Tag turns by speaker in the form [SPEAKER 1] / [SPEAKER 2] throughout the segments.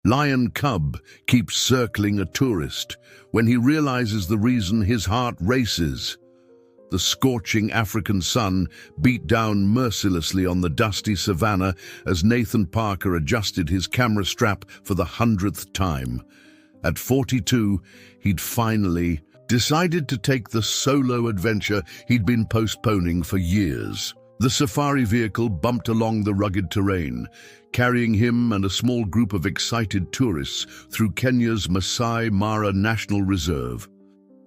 [SPEAKER 1] lion cub keeps circling a tourist. When he realizes the reason, his heart races. The scorching African sun beat down mercilessly on the dusty savannah as Nathan Parker adjusted his camera strap for the 100th time. At 42, he'd finally decided to take the solo adventure he'd been postponing for years. The safari vehicle bumped along the rugged terrain, carrying him and a small group of excited tourists through Kenya's Masai Mara National Reserve.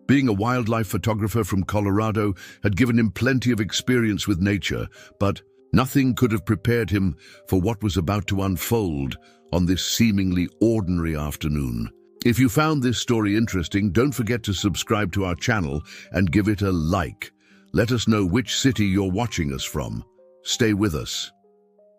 [SPEAKER 1] Being a wildlife photographer from Colorado had given him plenty of experience with nature, but nothing could have prepared him for what was about to unfold on this seemingly ordinary afternoon. If you found this story interesting, don't forget to subscribe to our channel and give it a like. Let us know which city you're watching us from. Stay with us.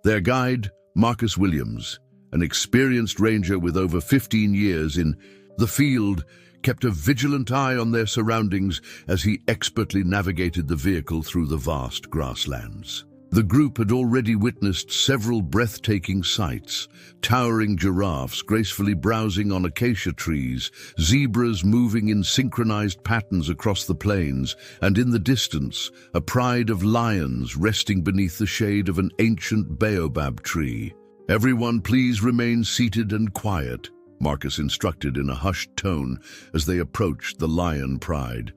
[SPEAKER 1] Their guide, Marcus Williams, an experienced ranger with over 15 years in the field, kept a vigilant eye on their surroundings as he expertly navigated the vehicle through the vast grasslands. The group had already witnessed several breathtaking sights: towering giraffes gracefully browsing on acacia trees, zebras moving in synchronized patterns across the plains, and in the distance, a pride of lions resting beneath the shade of an ancient baobab tree. "Everyone please remain seated and quiet," Marcus instructed in a hushed tone as they approached the lion pride.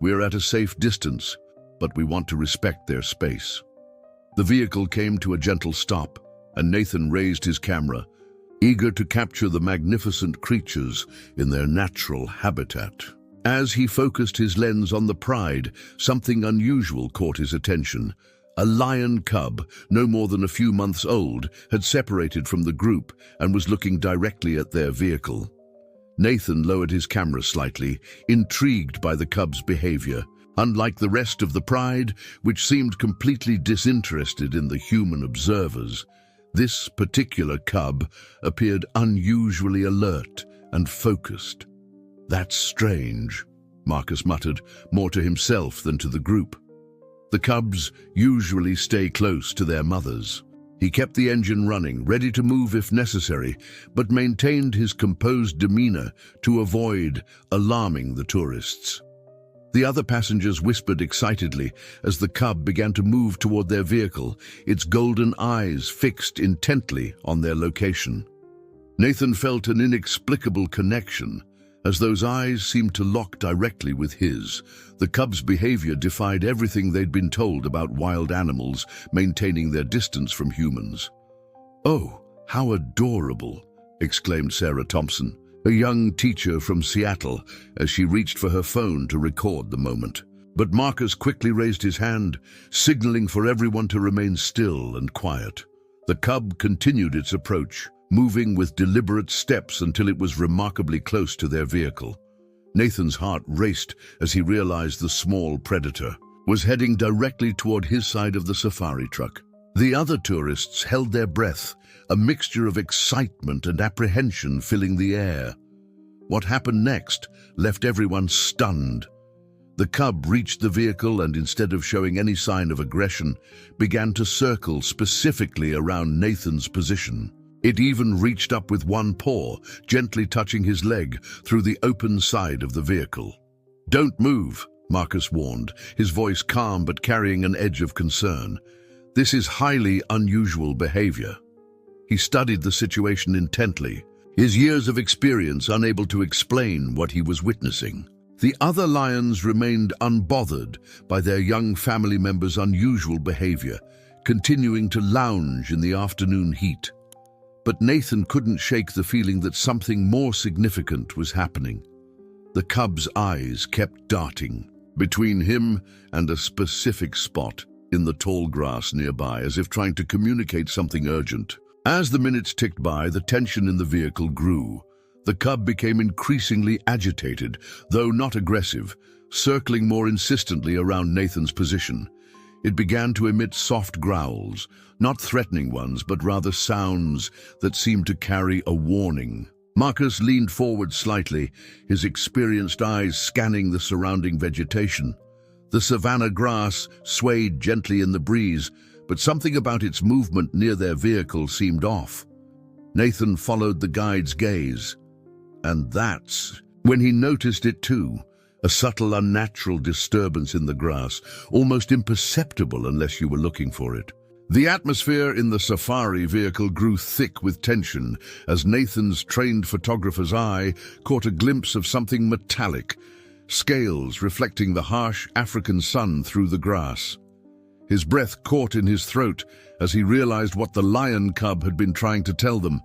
[SPEAKER 1] "We're at a safe distance, but we want to respect their space." The vehicle came to a gentle stop, and Nathan raised his camera, eager to capture the magnificent creatures in their natural habitat. As he focused his lens on the pride, something unusual caught his attention. A lion cub, no more than a few months old, had separated from the group and was looking directly at their vehicle. Nathan lowered his camera slightly, intrigued by the cub's behavior. Unlike the rest of the pride, which seemed completely disinterested in the human observers, this particular cub appeared unusually alert and focused. "That's strange," Marcus muttered, more to himself than to the group. The cubs usually stay close to their mothers. He kept the engine running, ready to move if necessary, but maintained his composed demeanor to avoid alarming the tourists. The other passengers whispered excitedly as the cub began to move toward their vehicle, its golden eyes fixed intently on their location. Nathan felt an inexplicable connection, as those eyes seemed to lock directly with his. The cub's behavior defied everything they'd been told about wild animals maintaining their distance from humans. "Oh, how adorable," exclaimed Sarah Thompson, a young teacher from Seattle, as she reached for her phone to record the moment. But Marcus quickly raised his hand, signaling for everyone to remain still and quiet. The cub continued its approach, moving with deliberate steps until it was remarkably close to their vehicle. Nathan's heart raced as he realized the small predator was heading directly toward his side of the safari truck. The other tourists held their breath, a mixture of excitement and apprehension filling the air. What happened next left everyone stunned. The cub reached the vehicle and, instead of showing any sign of aggression, began to circle specifically around Nathan's position. It even reached up with one paw, gently touching his leg through the open side of the vehicle. "Don't move," Marcus warned, his voice calm but carrying an edge of concern. "This is highly unusual behavior." He studied the situation intently, his years of experience unable to explain what he was witnessing. The other lions remained unbothered by their young family members' unusual behavior, continuing to lounge in the afternoon heat. But Nathan couldn't shake the feeling that something more significant was happening. The cub's eyes kept darting between him and a specific spot in the tall grass nearby, as if trying to communicate something urgent. As the minutes ticked by, the tension in the vehicle grew. The cub became increasingly agitated, though not aggressive, circling more insistently around Nathan's position. It began to emit soft growls, not threatening ones, but rather sounds that seemed to carry a warning. Marcus leaned forward slightly, his experienced eyes scanning the surrounding vegetation. The savanna grass swayed gently in the breeze, but something about its movement near their vehicle seemed off. Nathan followed the guide's gaze, and that's when he noticed it too. A subtle, unnatural disturbance in the grass, almost imperceptible unless you were looking for it. The atmosphere in the safari vehicle grew thick with tension as Nathan's trained photographer's eye caught a glimpse of something metallic, scales reflecting the harsh African sun through the grass. His breath caught in his throat as he realized what the lion cub had been trying to tell them.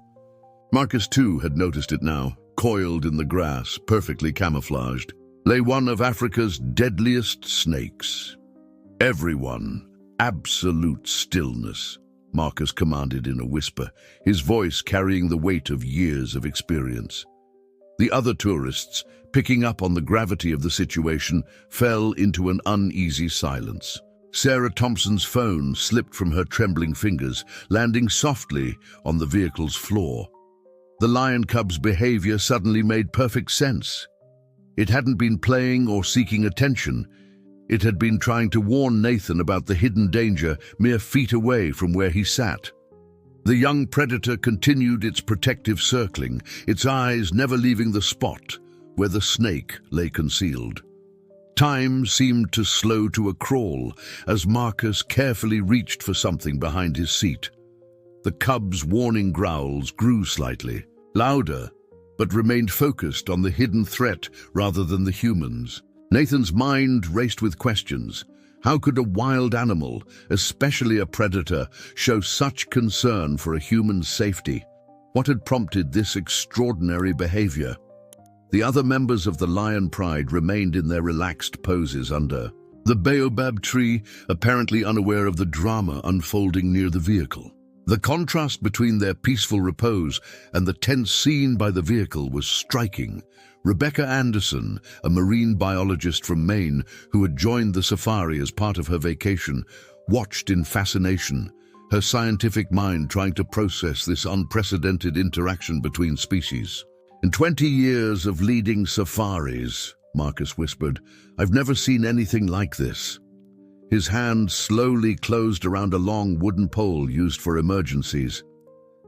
[SPEAKER 1] Marcus too had noticed it now. Coiled in the grass, perfectly camouflaged, lay one of Africa's deadliest snakes. "Everyone, absolute stillness," Marcus commanded in a whisper, his voice carrying the weight of years of experience. The other tourists, picking up on the gravity of the situation, fell into an uneasy silence. Sarah Thompson's phone slipped from her trembling fingers, landing softly on the vehicle's floor. The lion cub's behavior suddenly made perfect sense. It hadn't been playing or seeking attention. It had been trying to warn Nathan about the hidden danger mere feet away from where he sat. The young predator continued its protective circling, its eyes never leaving the spot where the snake lay concealed. Time seemed to slow to a crawl as Marcus carefully reached for something behind his seat. The cub's warning growls grew slightly, louder, but remained focused on the hidden threat rather than the humans. Nathan's mind raced with questions. How could a wild animal, especially a predator, show such concern for a human's safety? What had prompted this extraordinary behavior? The other members of the lion pride remained in their relaxed poses under the baobab tree, apparently unaware of the drama unfolding near the vehicle. The contrast between their peaceful repose and the tense scene by the vehicle was striking. Rebecca Anderson, a marine biologist from Maine who had joined the safari as part of her vacation, watched in fascination, her scientific mind trying to process this unprecedented interaction between species. "In 20 years of leading safaris," Marcus whispered, "I've never seen anything like this." His hand slowly closed around a long wooden pole used for emergencies.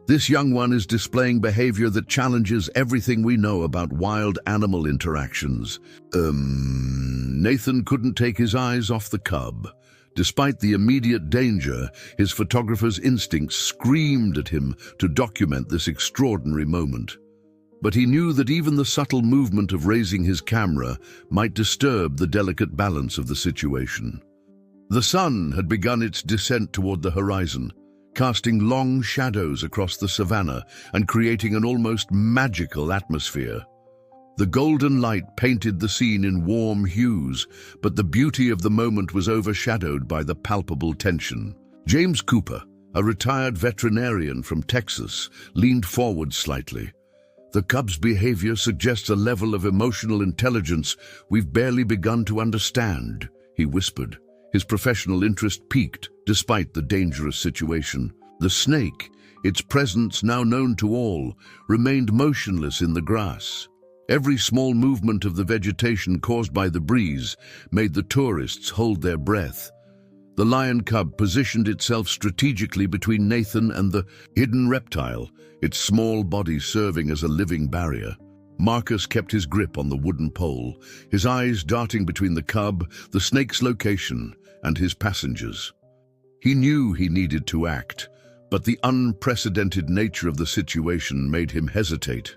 [SPEAKER 1] "This young one is displaying behavior that challenges everything we know about wild animal interactions." Nathan couldn't take his eyes off the cub. Despite the immediate danger, his photographer's instincts screamed at him to document this extraordinary moment. But he knew that even the subtle movement of raising his camera might disturb the delicate balance of the situation. The sun had begun its descent toward the horizon, casting long shadows across the savannah and creating an almost magical atmosphere. The golden light painted the scene in warm hues, but the beauty of the moment was overshadowed by the palpable tension. James Cooper, a retired veterinarian from Texas, leaned forward slightly. "The cub's behavior suggests a level of emotional intelligence we've barely begun to understand," he whispered. His professional interest peaked despite the dangerous situation. The snake, its presence now known to all, remained motionless in the grass. Every small movement of the vegetation caused by the breeze made the tourists hold their breath. The lion cub positioned itself strategically between Nathan and the hidden reptile, its small body serving as a living barrier. Marcus kept his grip on the wooden pole, his eyes darting between the cub, the snake's location, and his passengers. He knew he needed to act, but the unprecedented nature of the situation made him hesitate.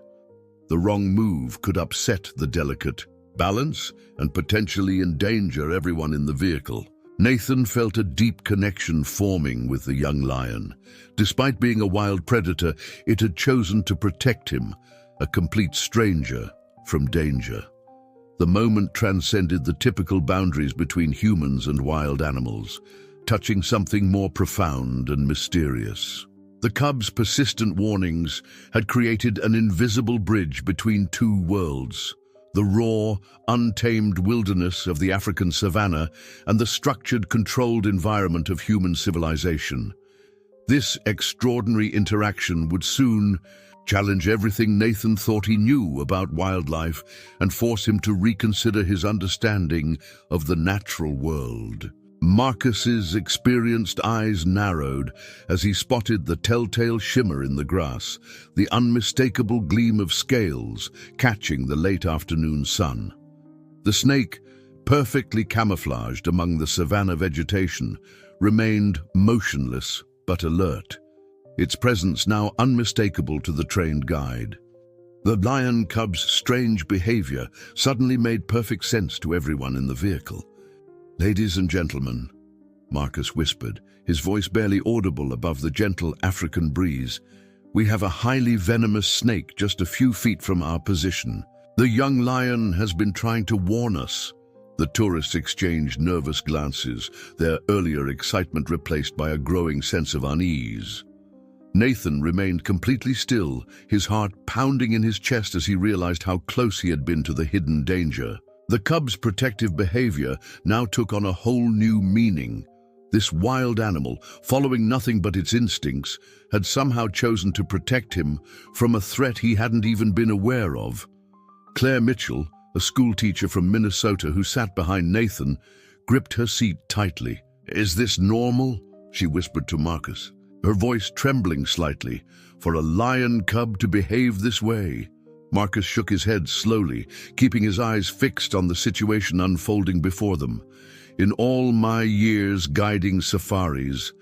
[SPEAKER 1] The wrong move could upset the delicate balance and potentially endanger everyone in the vehicle. Nathan felt a deep connection forming with the young lion. Despite being a wild predator, it had chosen to protect him, a complete stranger, from danger. The moment transcended the typical boundaries between humans and wild animals, touching something more profound and mysterious. The cub's persistent warnings had created an invisible bridge between two worlds: the raw, untamed wilderness of the African savanna and the structured, controlled environment of human civilization. This extraordinary interaction would soon challenge everything Nathan thought he knew about wildlife and force him to reconsider his understanding of the natural world. Marcus's experienced eyes narrowed as he spotted the telltale shimmer in the grass, the unmistakable gleam of scales catching the late afternoon sun. The snake, perfectly camouflaged among the savanna vegetation, remained motionless but alert, its presence now unmistakable to the trained guide. The lion cub's strange behavior suddenly made perfect sense to everyone in the vehicle. "Ladies and gentlemen," Marcus whispered, his voice barely audible above the gentle African breeze, "we have a highly venomous snake just a few feet from our position. The young lion has been trying to warn us." The tourists exchanged nervous glances, their earlier excitement replaced by a growing sense of unease. Nathan remained completely still, his heart pounding in his chest as he realized how close he had been to the hidden danger. The cub's protective behavior now took on a whole new meaning. This wild animal, following nothing but its instincts, had somehow chosen to protect him from a threat he hadn't even been aware of. Claire Mitchell, a schoolteacher from Minnesota who sat behind Nathan, gripped her seat tightly. "Is this normal?" she whispered to Marcus, her voice trembling slightly. "For a lion cub to behave this way?" Marcus shook his head slowly, keeping his eyes fixed on the situation unfolding before them. "In all my years guiding safaris,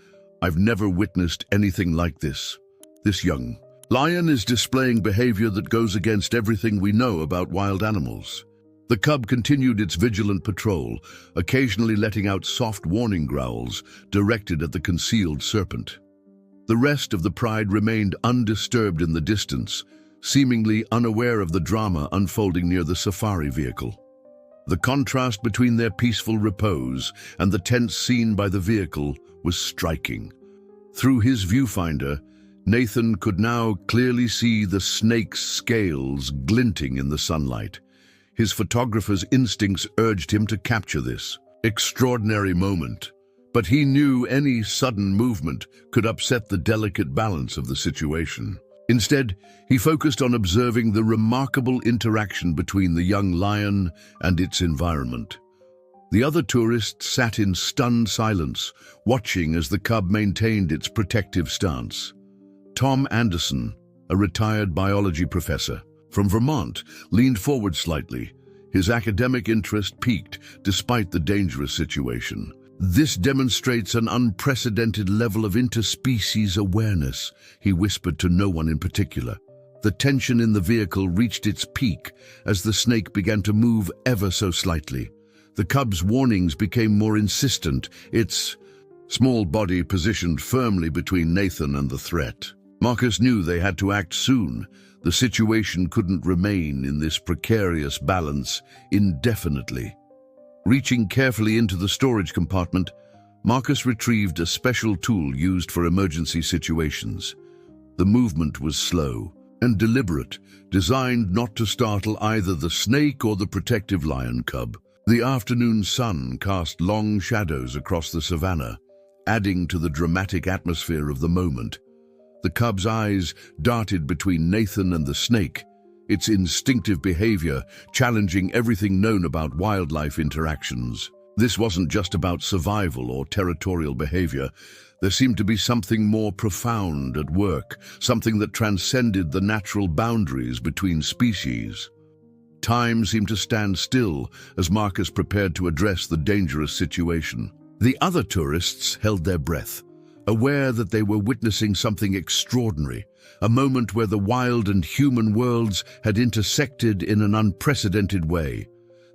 [SPEAKER 1] I've never witnessed anything like this. This young lion is displaying behavior that goes against everything we know about wild animals." The cub continued its vigilant patrol, occasionally letting out soft warning growls directed at the concealed serpent. The rest of the pride remained undisturbed in the distance, seemingly unaware of the drama unfolding near the safari vehicle. The contrast between their peaceful repose and the tense scene by the vehicle was striking. Through his viewfinder, Nathan could now clearly see the snake's scales glinting in the sunlight. His photographer's instincts urged him to capture this extraordinary moment, but he knew any sudden movement could upset the delicate balance of the situation. Instead, he focused on observing the remarkable interaction between the young lion and its environment. The other tourists sat in stunned silence, watching as the cub maintained its protective stance. Tom Anderson, a retired biology professor from Vermont, leaned forward slightly. His academic interest peaked despite the dangerous situation. "This demonstrates an unprecedented level of interspecies awareness," he whispered to no one in particular. The tension in the vehicle reached its peak as the snake began to move ever so slightly. The cub's warnings became more insistent, its small body positioned firmly between Nathan and the threat. Marcus knew they had to act soon. The situation couldn't remain in this precarious balance indefinitely. Reaching carefully into the storage compartment, Marcus retrieved a special tool used for emergency situations. The movement was slow and deliberate, designed not to startle either the snake or the protective lion cub. The afternoon sun cast long shadows across the savanna, adding to the dramatic atmosphere of the moment. The cub's eyes darted between Nathan and the snake, its instinctive behavior challenging everything known about wildlife interactions. This wasn't just about survival or territorial behavior. There seemed to be something more profound at work, something that transcended the natural boundaries between species. Time seemed to stand still as Marcus prepared to address the dangerous situation. The other tourists held their breath, aware that they were witnessing something extraordinary, a moment where the wild and human worlds had intersected in an unprecedented way.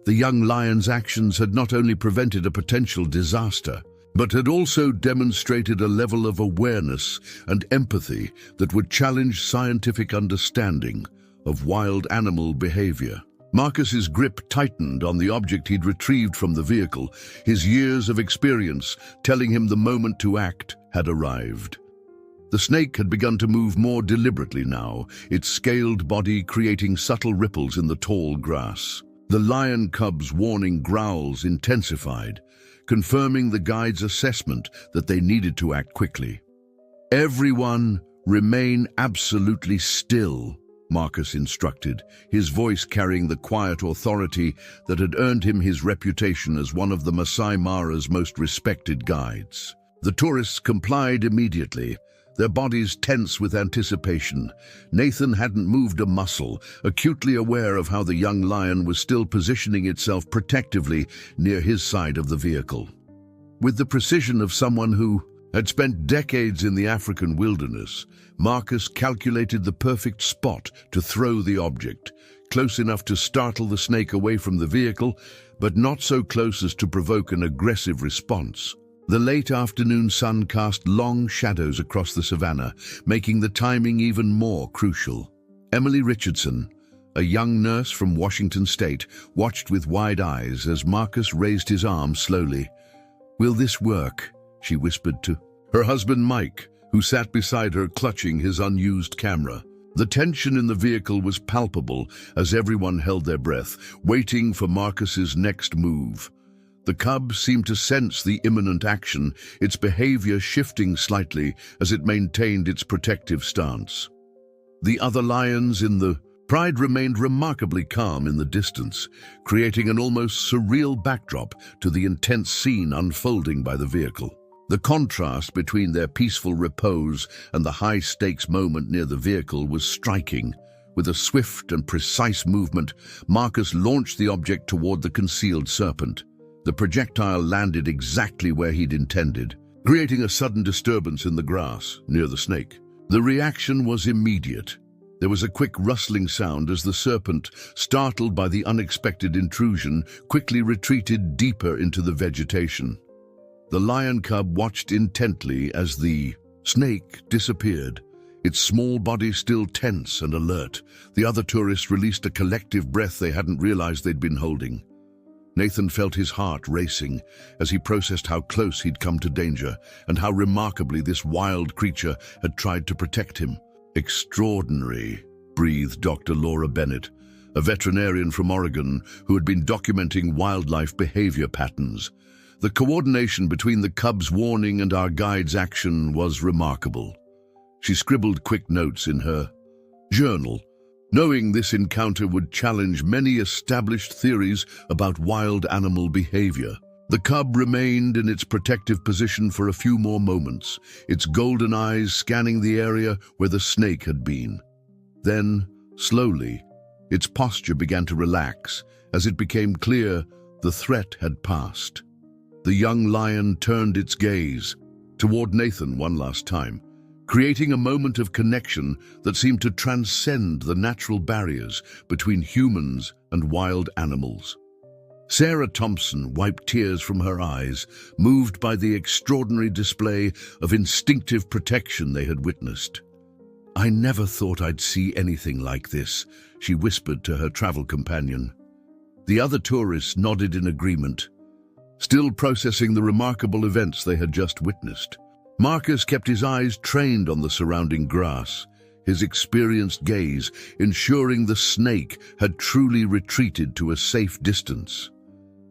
[SPEAKER 1] The young lion's actions had not only prevented a potential disaster, but had also demonstrated a level of awareness and empathy that would challenge scientific understanding of wild animal behavior. Marcus's grip tightened on the object he'd retrieved from the vehicle, his years of experience telling him the moment to act had arrived. The snake had begun to move more deliberately now, its scaled body creating subtle ripples in the tall grass. The lion cub's warning growls intensified, confirming the guide's assessment that they needed to act quickly. "Everyone remain absolutely still," Marcus instructed, his voice carrying the quiet authority that had earned him his reputation as one of the Masai Mara's most respected guides. The tourists complied immediately, their bodies tense with anticipation. Nathan hadn't moved a muscle, acutely aware of how the young lion was still positioning itself protectively near his side of the vehicle. With the precision of someone who had spent decades in the African wilderness, Marcus calculated the perfect spot to throw the object, close enough to startle the snake away from the vehicle, but not so close as to provoke an aggressive response. The late afternoon sun cast long shadows across the savannah, making the timing even more crucial. Emily Richardson, a young nurse from Washington State, watched with wide eyes as Marcus raised his arm slowly. "Will this work?" she whispered to her husband Mike, who sat beside her clutching his unused camera. The tension in the vehicle was palpable as everyone held their breath, waiting for Marcus's next move. The cub seemed to sense the imminent action, its behavior shifting slightly as it maintained its protective stance. The other lions in the pride remained remarkably calm in the distance, creating an almost surreal backdrop to the intense scene unfolding by the vehicle. The contrast between their peaceful repose and the high-stakes moment near the vehicle was striking. With a swift and precise movement, Marcus launched the object toward the concealed serpent. The projectile landed exactly where he'd intended, creating a sudden disturbance in the grass near the snake. The reaction was immediate. There was a quick rustling sound as the serpent, startled by the unexpected intrusion, quickly retreated deeper into the vegetation. The lion cub watched intently as the snake disappeared, its small body still tense and alert. The other tourists released a collective breath they hadn't realized they'd been holding. Nathan felt his heart racing as he processed how close he'd come to danger and how remarkably this wild creature had tried to protect him. "Extraordinary," breathed Dr. Laura Bennett, a veterinarian from Oregon who had been documenting wildlife behavior patterns. The coordination between the cub's warning and our guide's action was remarkable. She scribbled quick notes in her journal, knowing this encounter would challenge many established theories about wild animal behavior. The cub remained in its protective position for a few more moments, its golden eyes scanning the area where the snake had been. Then, slowly, its posture began to relax as it became clear the threat had passed. The young lion turned its gaze toward Nathan one last time, creating a moment of connection that seemed to transcend the natural barriers between humans and wild animals. Sarah Thompson wiped tears from her eyes, moved by the extraordinary display of instinctive protection they had witnessed. "I never thought I'd see anything like this," she whispered to her travel companion. The other tourists nodded in agreement, still processing the remarkable events they had just witnessed. Marcus kept his eyes trained on the surrounding grass, his experienced gaze ensuring the snake had truly retreated to a safe distance.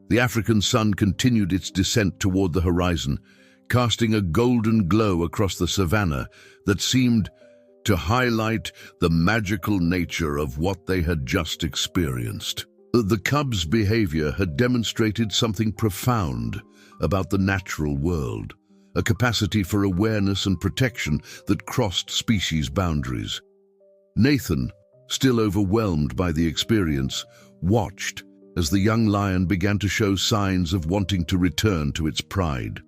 [SPEAKER 1] The African sun continued its descent toward the horizon, casting a golden glow across the savannah that seemed to highlight the magical nature of what they had just experienced. The cub's behavior had demonstrated something profound about the natural world, a capacity for awareness and protection that crossed species boundaries. Nathan, still overwhelmed by the experience, watched as the young lion began to show signs of wanting to return to its pride.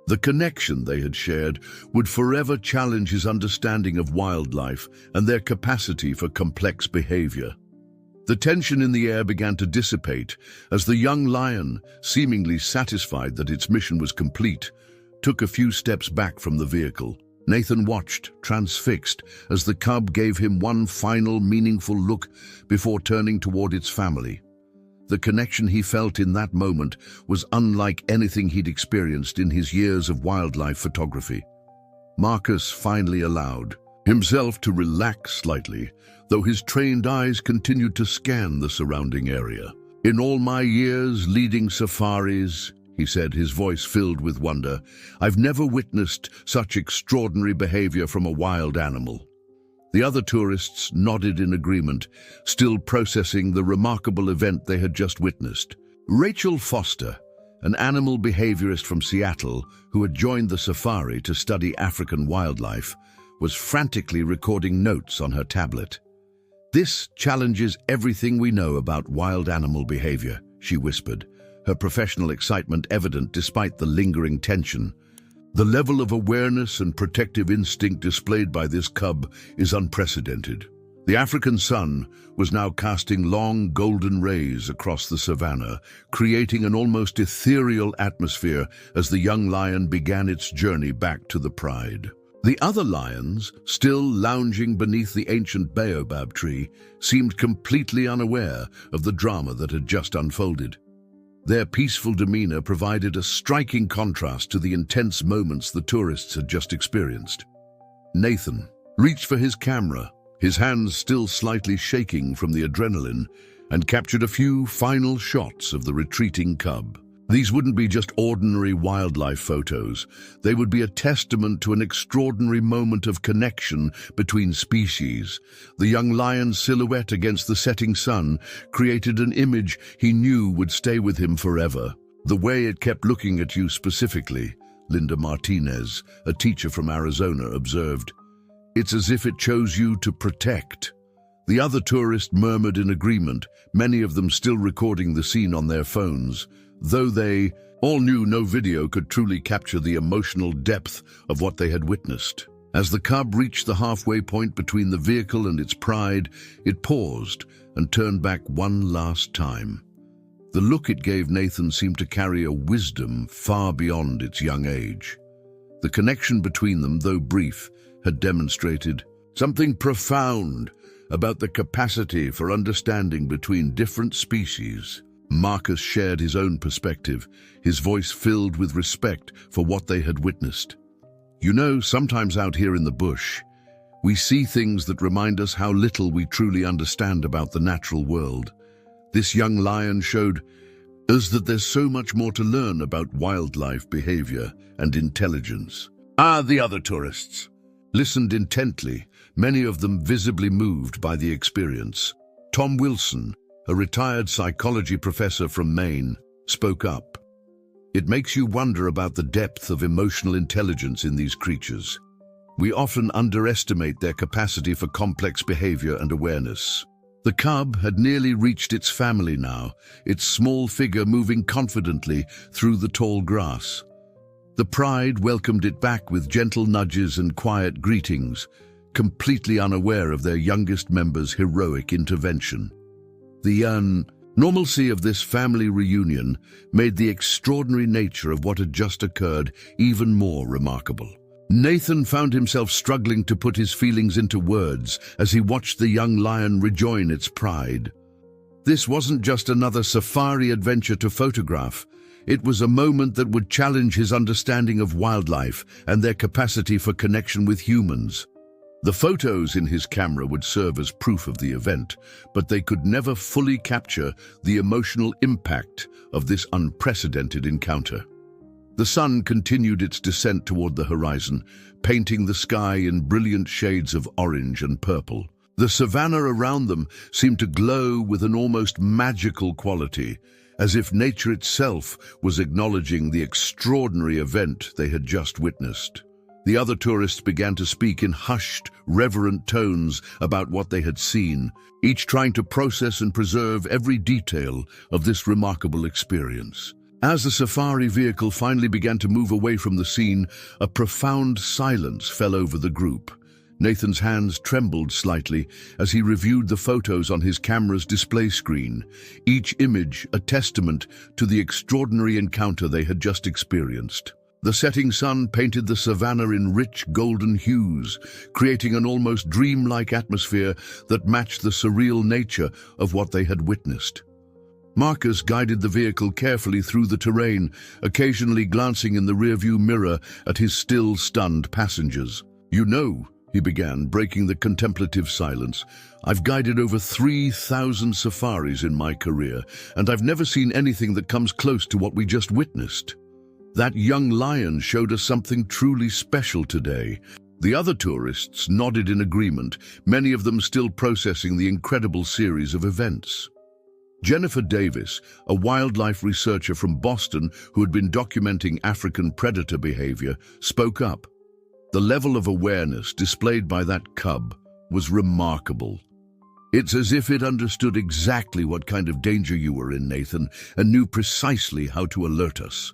[SPEAKER 1] The connection they had shared would forever challenge his understanding of wildlife and their capacity for complex behavior. The tension in the air began to dissipate as the young lion, seemingly satisfied that its mission was complete, took a few steps back from the vehicle. Nathan watched, transfixed, as the cub gave him one final meaningful look before turning toward its family. The connection he felt in that moment was unlike anything he'd experienced in his years of wildlife photography. Marcus finally allowed himself to relax slightly, though his trained eyes continued to scan the surrounding area. "In all my years leading safaris," he said, his voice filled with wonder, "I've never witnessed such extraordinary behavior from a wild animal." The other tourists nodded in agreement, still processing the remarkable event they had just witnessed. Rachel Foster, an animal behaviorist from Seattle who had joined the safari to study African wildlife, was frantically recording notes on her tablet. "This challenges everything we know about wild animal behavior," she whispered, her professional excitement evident despite the lingering tension. "The level of awareness and protective instinct displayed by this cub is unprecedented." The African sun was now casting long golden rays across the savannah, creating an almost ethereal atmosphere as the young lion began its journey back to the pride. The other lions, still lounging beneath the ancient baobab tree, seemed completely unaware of the drama that had just unfolded. Their peaceful demeanor provided a striking contrast to the intense moments the tourists had just experienced. Nathan reached for his camera, his hands still slightly shaking from the adrenaline, and captured a few final shots of the retreating cub. These wouldn't be just ordinary wildlife photos. They would be a testament to an extraordinary moment of connection between species. The young lion's silhouette against the setting sun created an image he knew would stay with him forever. "The way it kept looking at you specifically," Linda Martinez, a teacher from Arizona, observed. "It's as if it chose you to protect." The other tourists murmured in agreement, many of them still recording the scene on their phones, though they all knew no video could truly capture the emotional depth of what they had witnessed. As the cub reached the halfway point between the vehicle and its pride, it paused and turned back one last time. The look it gave Nathan seemed to carry a wisdom far beyond its young age. The connection between them, though brief, had demonstrated something profound about the capacity for understanding between different species. Marcus shared his own perspective, his voice filled with respect for what they had witnessed. "You know, sometimes out here in the bush, we see things that remind us how little we truly understand about the natural world. This young lion showed us that there's so much more to learn about wildlife behavior and intelligence." The other tourists listened intently, many of them visibly moved by the experience. Tom Wilson, a retired psychology professor from Maine, spoke up. "It makes you wonder about the depth of emotional intelligence in these creatures. We often underestimate their capacity for complex behavior and awareness." The cub had nearly reached its family now, its small figure moving confidently through the tall grass. The pride welcomed it back with gentle nudges and quiet greetings, completely unaware of their youngest member's heroic intervention. The normalcy of this family reunion made the extraordinary nature of what had just occurred even more remarkable. Nathan found himself struggling to put his feelings into words as he watched the young lion rejoin its pride. This wasn't just another safari adventure to photograph. It was a moment that would challenge his understanding of wildlife and their capacity for connection with humans. The photos in his camera would serve as proof of the event, but they could never fully capture the emotional impact of this unprecedented encounter. The sun continued its descent toward the horizon, painting the sky in brilliant shades of orange and purple. The savanna around them seemed to glow with an almost magical quality, as if nature itself was acknowledging the extraordinary event they had just witnessed. The other tourists began to speak in hushed, reverent tones about what they had seen, each trying to process and preserve every detail of this remarkable experience. As the safari vehicle finally began to move away from the scene, a profound silence fell over the group. Nathan's hands trembled slightly as he reviewed the photos on his camera's display screen, each image a testament to the extraordinary encounter they had just experienced. The setting sun painted the savannah in rich golden hues, creating an almost dreamlike atmosphere that matched the surreal nature of what they had witnessed. Marcus guided the vehicle carefully through the terrain, occasionally glancing in the rearview mirror at his still stunned passengers. "You know," he began, breaking the contemplative silence, "I've guided over 3,000 safaris in my career, and I've never seen anything that comes close to what we just witnessed. That young lion showed us something truly special today. The other tourists nodded in agreement, many of them still processing the incredible series of events. Jennifer Davis, a wildlife researcher from Boston who had been documenting African predator behavior, spoke up. The level of awareness displayed by that cub was remarkable. It's as if it understood exactly what kind of danger you were in, Nathan, and knew precisely how to alert us.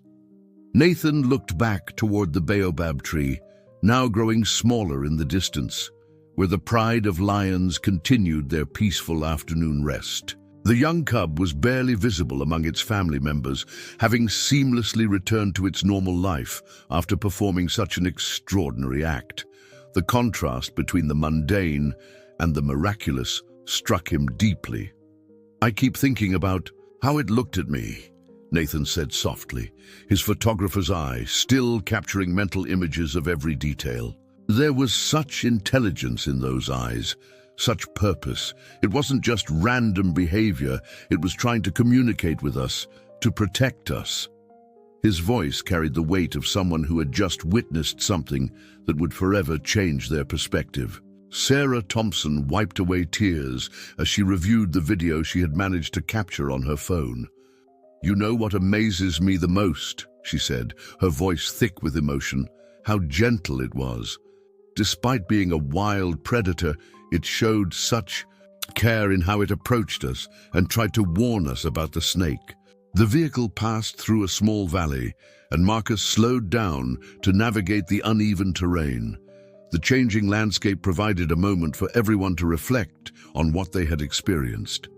[SPEAKER 1] Nathan looked back toward the baobab tree, now growing smaller in the distance, where the pride of lions continued their peaceful afternoon rest. The young cub was barely visible among its family members, having seamlessly returned to its normal life after performing such an extraordinary act. The contrast between the mundane and the miraculous struck him deeply. "I keep thinking about how it looked at me," Nathan said softly, his photographer's eye still capturing mental images of every detail. There was such intelligence in those eyes, such purpose. It wasn't just random behavior, it was trying to communicate with us, to protect us. His voice carried the weight of someone who had just witnessed something that would forever change their perspective. Sarah Thompson wiped away tears as she reviewed the video she had managed to capture on her phone. "You know what amazes me the most," she said, her voice thick with emotion, "how gentle it was. Despite being a wild predator, it showed such care in how it approached us and tried to warn us about the snake." The vehicle passed through a small valley, and Marcus slowed down to navigate the uneven terrain. The changing landscape provided a moment for everyone to reflect on what they had experienced.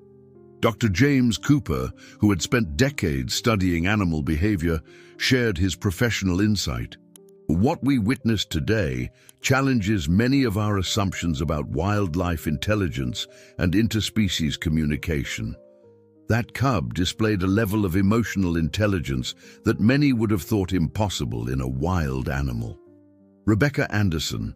[SPEAKER 1] Dr. James Cooper, who had spent decades studying animal behavior, shared his professional insight. What we witnessed today challenges many of our assumptions about wildlife intelligence and interspecies communication. That cub displayed a level of emotional intelligence that many would have thought impossible in a wild animal. Rebecca Anderson,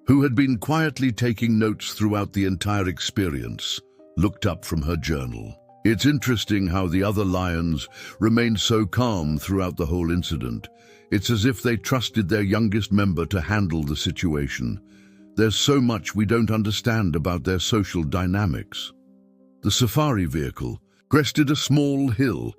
[SPEAKER 1] who had been quietly taking notes throughout the entire experience, looked up from her journal. "It's interesting how the other lions remained so calm throughout the whole incident. It's as if they trusted their youngest member to handle the situation. There's so much we don't understand about their social dynamics." The safari vehicle crested a small hill,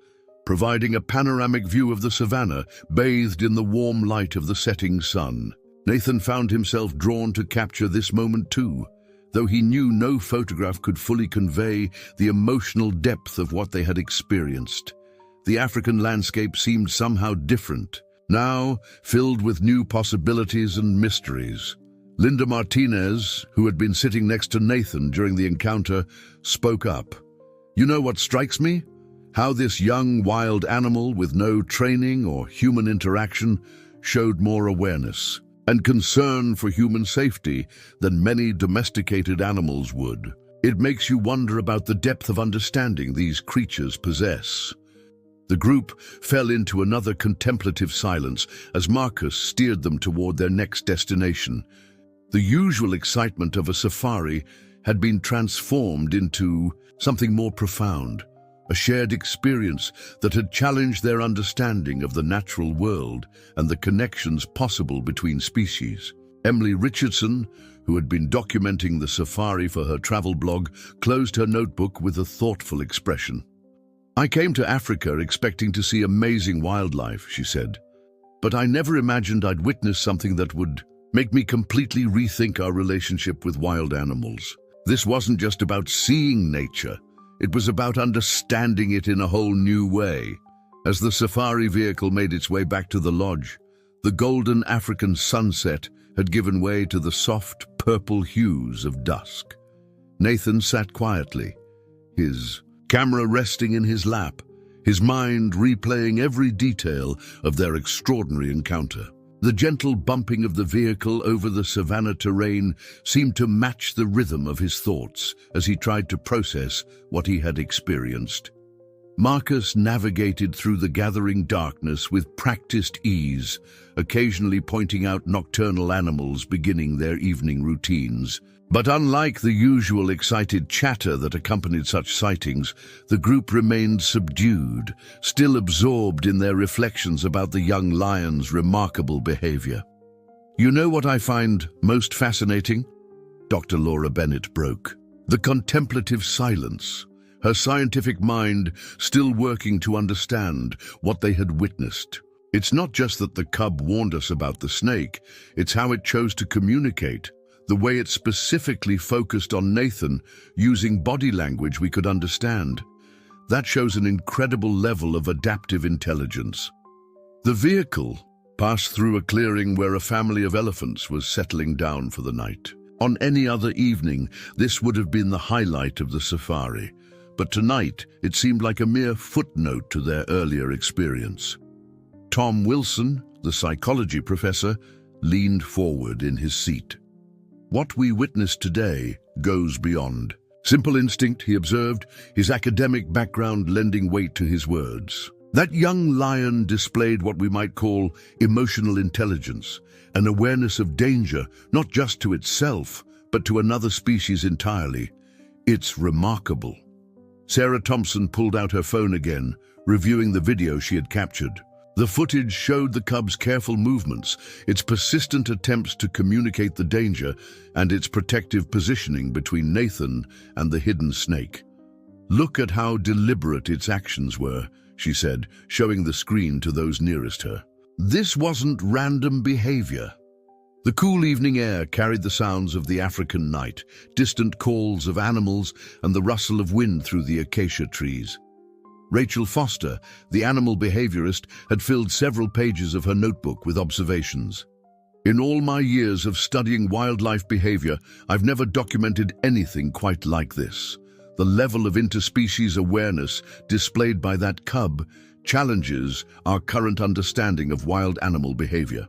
[SPEAKER 1] providing a panoramic view of the savannah bathed in the warm light of the setting sun. Nathan found himself drawn to capture this moment too, though he knew no photograph could fully convey the emotional depth of what they had experienced. The African landscape seemed somehow different, now filled with new possibilities and mysteries. Linda Martinez, who had been sitting next to Nathan during the encounter, spoke up. "You know what strikes me? How this young wild animal with no training or human interaction showed more awareness and concern for human safety than many domesticated animals would. It makes you wonder about the depth of understanding these creatures possess." The group fell into another contemplative silence as Marcus steered them toward their next destination. The usual excitement of a safari had been transformed into something more profound, a shared experience that had challenged their understanding of the natural world and the connections possible between species. Emily Richardson, who had been documenting the safari for her travel blog, closed her notebook with a thoughtful expression. "I came to Africa expecting to see amazing wildlife," she said, "but I never imagined I'd witness something that would make me completely rethink our relationship with wild animals. This wasn't just about seeing nature. It was about understanding it in a whole new way." As the safari vehicle made its way back to the lodge, the golden African sunset had given way to the soft purple hues of dusk. Nathan sat quietly, his camera resting in his lap, his mind replaying every detail of their extraordinary encounter. The gentle bumping of the vehicle over the savanna terrain seemed to match the rhythm of his thoughts as he tried to process what he had experienced. Marcus navigated through the gathering darkness with practiced ease, occasionally pointing out nocturnal animals beginning their evening routines. But unlike the usual excited chatter that accompanied such sightings, the group remained subdued, still absorbed in their reflections about the young lion's remarkable behavior. You know what I find most fascinating? Dr. Laura Bennett broke. The contemplative silence, her scientific mind still working to understand what they had witnessed. It's not just that the cub warned us about the snake, it's how it chose to communicate, the way it specifically focused on Nathan, using body language we could understand. That shows an incredible level of adaptive intelligence. The vehicle passed through a clearing where a family of elephants was settling down for the night. On any other evening, this would have been the highlight of the safari, but tonight it seemed like a mere footnote to their earlier experience. Tom Wilson, the psychology professor, leaned forward in his seat. What we witnessed today goes beyond simple instinct, he observed, his academic background lending weight to his words. That young lion displayed what we might call emotional intelligence, an awareness of danger, not just to itself, but to another species entirely. It's remarkable. Sarah Thompson pulled out her phone again, reviewing the video she had captured. The footage showed the cub's careful movements, its persistent attempts to communicate the danger, and its protective positioning between Nathan and the hidden snake. "Look at how deliberate its actions were," she said, showing the screen to those nearest her. This wasn't random behavior. The cool evening air carried the sounds of the African night, distant calls of animals, and the rustle of wind through the acacia trees. Rachel Foster, the animal behaviorist, had filled several pages of her notebook with observations. "In all my years of studying wildlife behavior, I've never documented anything quite like this. The level of interspecies awareness displayed by that cub challenges our current understanding of wild animal behavior."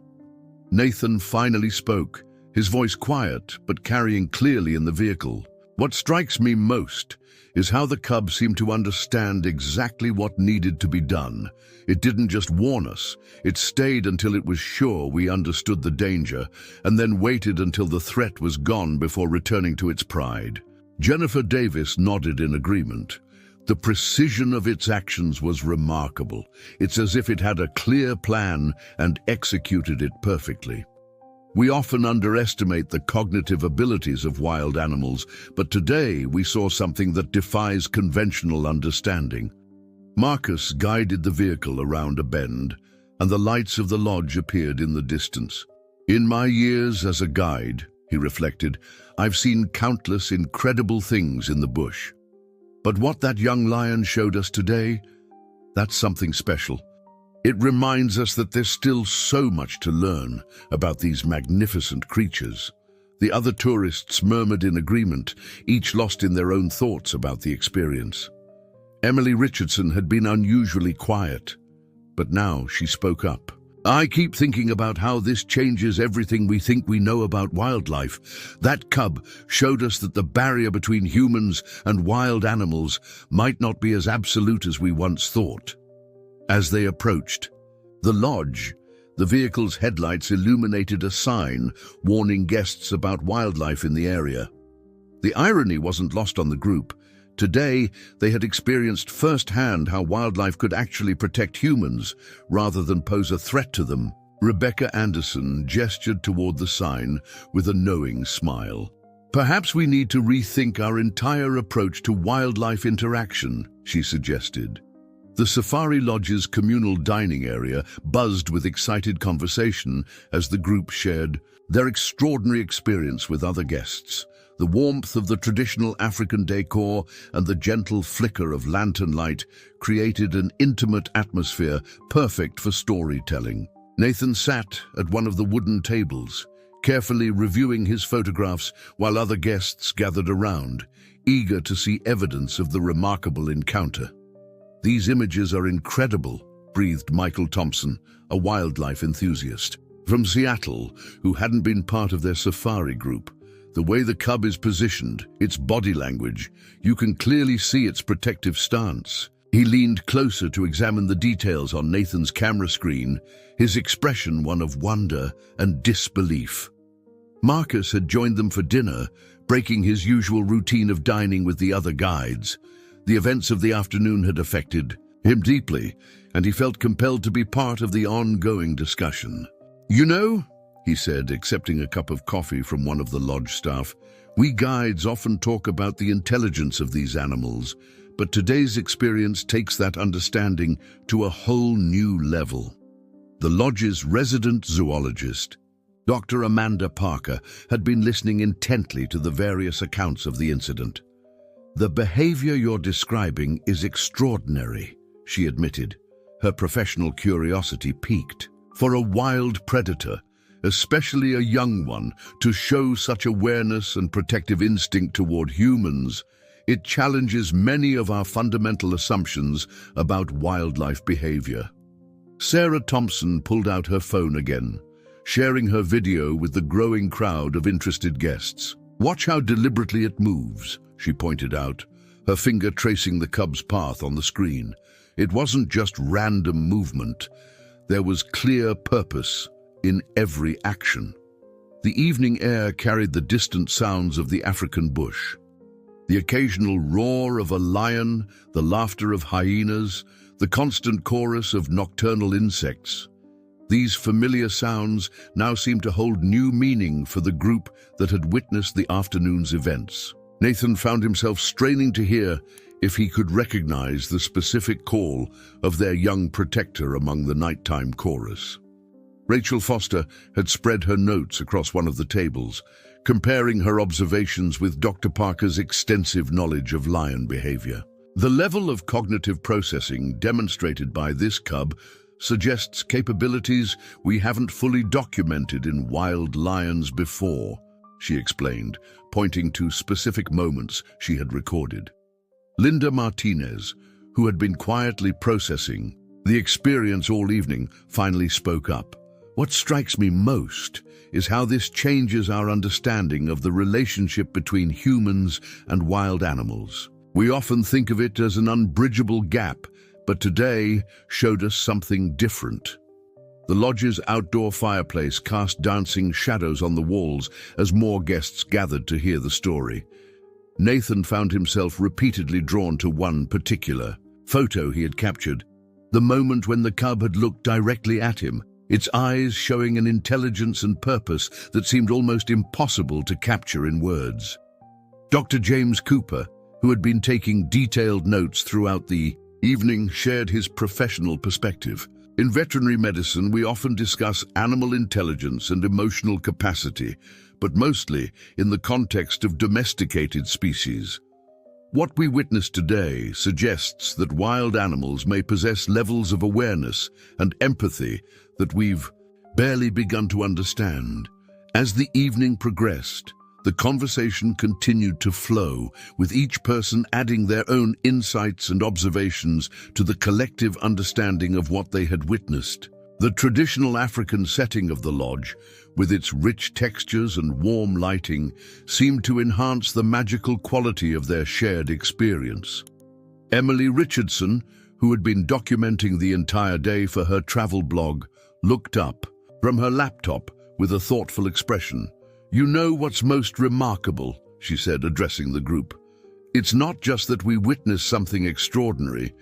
[SPEAKER 1] Nathan finally spoke, his voice quiet but carrying clearly in the vehicle. "What strikes me most is how the cub seemed to understand exactly what needed to be done. It didn't just warn us, it stayed until it was sure we understood the danger, and then waited until the threat was gone before returning to its pride." Jennifer Davis nodded in agreement. The precision of its actions was remarkable. It's as if it had a clear plan and executed it perfectly. We often underestimate the cognitive abilities of wild animals, but today we saw something that defies conventional understanding. Marcus guided the vehicle around a bend, and the lights of the lodge appeared in the distance. "In my years as a guide," he reflected, "I've seen countless incredible things in the bush. But what that young lion showed us today, that's something special. It reminds us that there's still so much to learn about these magnificent creatures." The other tourists murmured in agreement, each lost in their own thoughts about the experience. Emily Richardson had been unusually quiet, but now she spoke up. "I keep thinking about how this changes everything we think we know about wildlife. That cub showed us that the barrier between humans and wild animals might not be as absolute as we once thought." As they approached the lodge, the vehicle's headlights illuminated a sign warning guests about wildlife in the area. The irony wasn't lost on the group. Today, they had experienced firsthand how wildlife could actually protect humans rather than pose a threat to them. Rebecca Anderson gestured toward the sign with a knowing smile. "Perhaps we need to rethink our entire approach to wildlife interaction," she suggested. The Safari Lodge's communal dining area buzzed with excited conversation as the group shared their extraordinary experience with other guests. The warmth of the traditional African decor and the gentle flicker of lantern light created an intimate atmosphere perfect for storytelling. Nathan sat at one of the wooden tables, carefully reviewing his photographs while other guests gathered around, eager to see evidence of the remarkable encounter. "These images are incredible," breathed Michael Thompson, a wildlife enthusiast from Seattle who hadn't been part of their safari group. "The way the cub is positioned, its body language, you can clearly see its protective stance." He leaned closer to examine the details on Nathan's camera screen, his expression one of wonder and disbelief. Marcus had joined them for dinner, breaking his usual routine of dining with the other guides. The events of the afternoon had affected him deeply, and he felt compelled to be part of the ongoing discussion. "You know, he said, accepting a cup of coffee from one of the lodge staff. "We guides often talk about the intelligence of these animals, but today's experience takes that understanding to a whole new level." The lodge's resident zoologist, Dr. Amanda Parker, had been listening intently to the various accounts of the incident. "The behavior you're describing is extraordinary," she admitted. Her professional curiosity piqued. For a wild predator, especially a young one, to show such awareness and protective instinct toward humans, it challenges many of our fundamental assumptions about wildlife behavior. Sarah Thompson pulled out her phone again, sharing her video with the growing crowd of interested guests. "Watch how deliberately it moves," she pointed out, her finger tracing the cub's path on the screen. It wasn't just random movement. There was clear purpose in every action. The evening air carried the distant sounds of the African bush. The occasional roar of a lion, the laughter of hyenas, the constant chorus of nocturnal insects. These familiar sounds now seemed to hold new meaning for the group that had witnessed the afternoon's events. Nathan found himself straining to hear if he could recognize the specific call of their young protector among the nighttime chorus. Rachel Foster had spread her notes across one of the tables, comparing her observations with Dr. Parker's extensive knowledge of lion behavior. The level of cognitive processing demonstrated by this cub suggests capabilities we haven't fully documented in wild lions before, she explained, pointing to specific moments she had recorded. Linda Martinez, who had been quietly processing the experience all evening, finally spoke up. "What strikes me most is how this changes our understanding of the relationship between humans and wild animals. We often think of it as an unbridgeable gap, but today showed us something different." The lodge's outdoor fireplace cast dancing shadows on the walls as more guests gathered to hear the story. Nathan found himself repeatedly drawn to one particular photo he had captured, the moment when the cub had looked directly at him, its eyes showing an intelligence and purpose that seemed almost impossible to capture in words. Dr. James Cooper, who had been taking detailed notes throughout the evening, shared his professional perspective. "In veterinary medicine, we often discuss animal intelligence and emotional capacity, but mostly in the context of domesticated species. What we witness today suggests that wild animals may possess levels of awareness and empathy that we've barely begun to understand." As the evening progressed, the conversation continued to flow, with each person adding their own insights and observations to the collective understanding of what they had witnessed. The traditional African setting of the lodge, with its rich textures and warm lighting, seemed to enhance the magical quality of their shared experience. Emily Richardson, who had been documenting the entire day for her travel blog, looked up from her laptop with a thoughtful expression. "You know what's most remarkable," she said, addressing the group. "It's not just that we witnessed something extraordinary.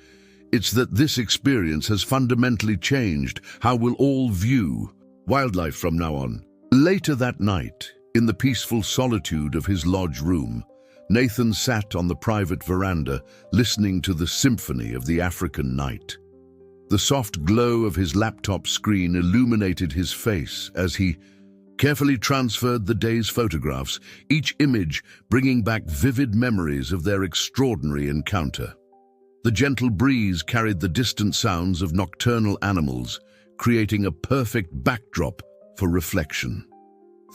[SPEAKER 1] It's that this experience has fundamentally changed how we'll all view wildlife from now on." Later that night, in the peaceful solitude of his lodge room, Nathan sat on the private veranda, listening to the symphony of the African night. The soft glow of his laptop screen illuminated his face as he carefully transferred the day's photographs, each image bringing back vivid memories of their extraordinary encounter. The gentle breeze carried the distant sounds of nocturnal animals, creating a perfect backdrop for reflection.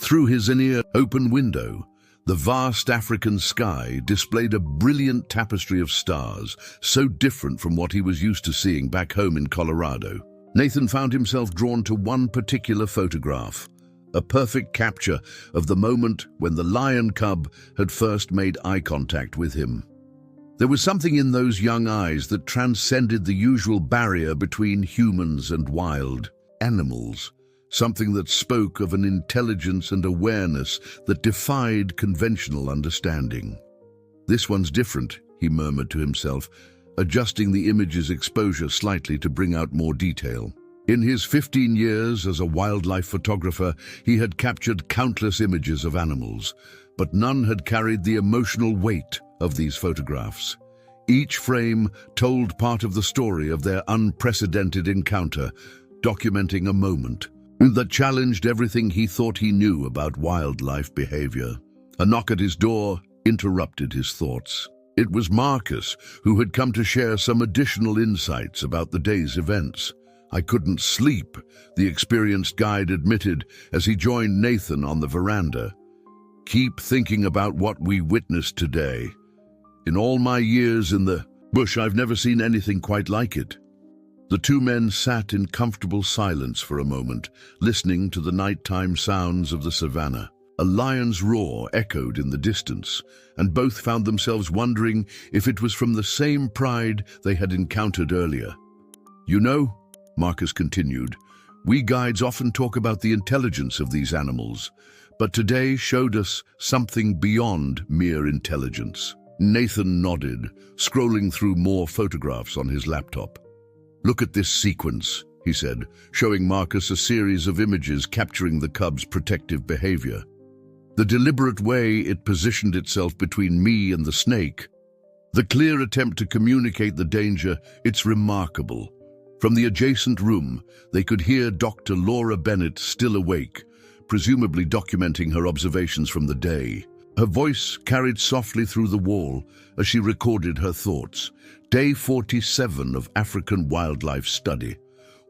[SPEAKER 1] Through his near open window, the vast African sky displayed a brilliant tapestry of stars, so different from what he was used to seeing back home in Colorado. Nathan found himself drawn to one particular photograph, a perfect capture of the moment when the lion cub had first made eye contact with him. There was something in those young eyes that transcended the usual barrier between humans and wild animals, something that spoke of an intelligence and awareness that defied conventional understanding. "This one's different," he murmured to himself, adjusting the image's exposure slightly to bring out more detail. In his 15 years as a wildlife photographer, he had captured countless images of animals, but none had carried the emotional weight of these photographs. Each frame told part of the story of their unprecedented encounter, documenting a moment that challenged everything he thought he knew about wildlife behavior. A knock at his door interrupted his thoughts. It was Marcus, who had come to share some additional insights about the day's events. "I couldn't sleep," the experienced guide admitted as he joined Nathan on the veranda. "Keep thinking about what we witnessed today. In all my years in the bush, I've never seen anything quite like it." The two men sat in comfortable silence for a moment, listening to the nighttime sounds of the savannah. A lion's roar echoed in the distance, and both found themselves wondering if it was from the same pride they had encountered earlier. "You know," Marcus continued, "we guides often talk about the intelligence of these animals, but today showed us something beyond mere intelligence." Nathan nodded, scrolling through more photographs on his laptop. "Look at this sequence," he said, showing Marcus a series of images capturing the cub's protective behavior. "The deliberate way it positioned itself between me and the snake, the clear attempt to communicate the danger, it's remarkable." From the adjacent room, they could hear Dr. Laura Bennett still awake, presumably documenting her observations from the day. Her voice carried softly through the wall as she recorded her thoughts. Day 47 of African wildlife study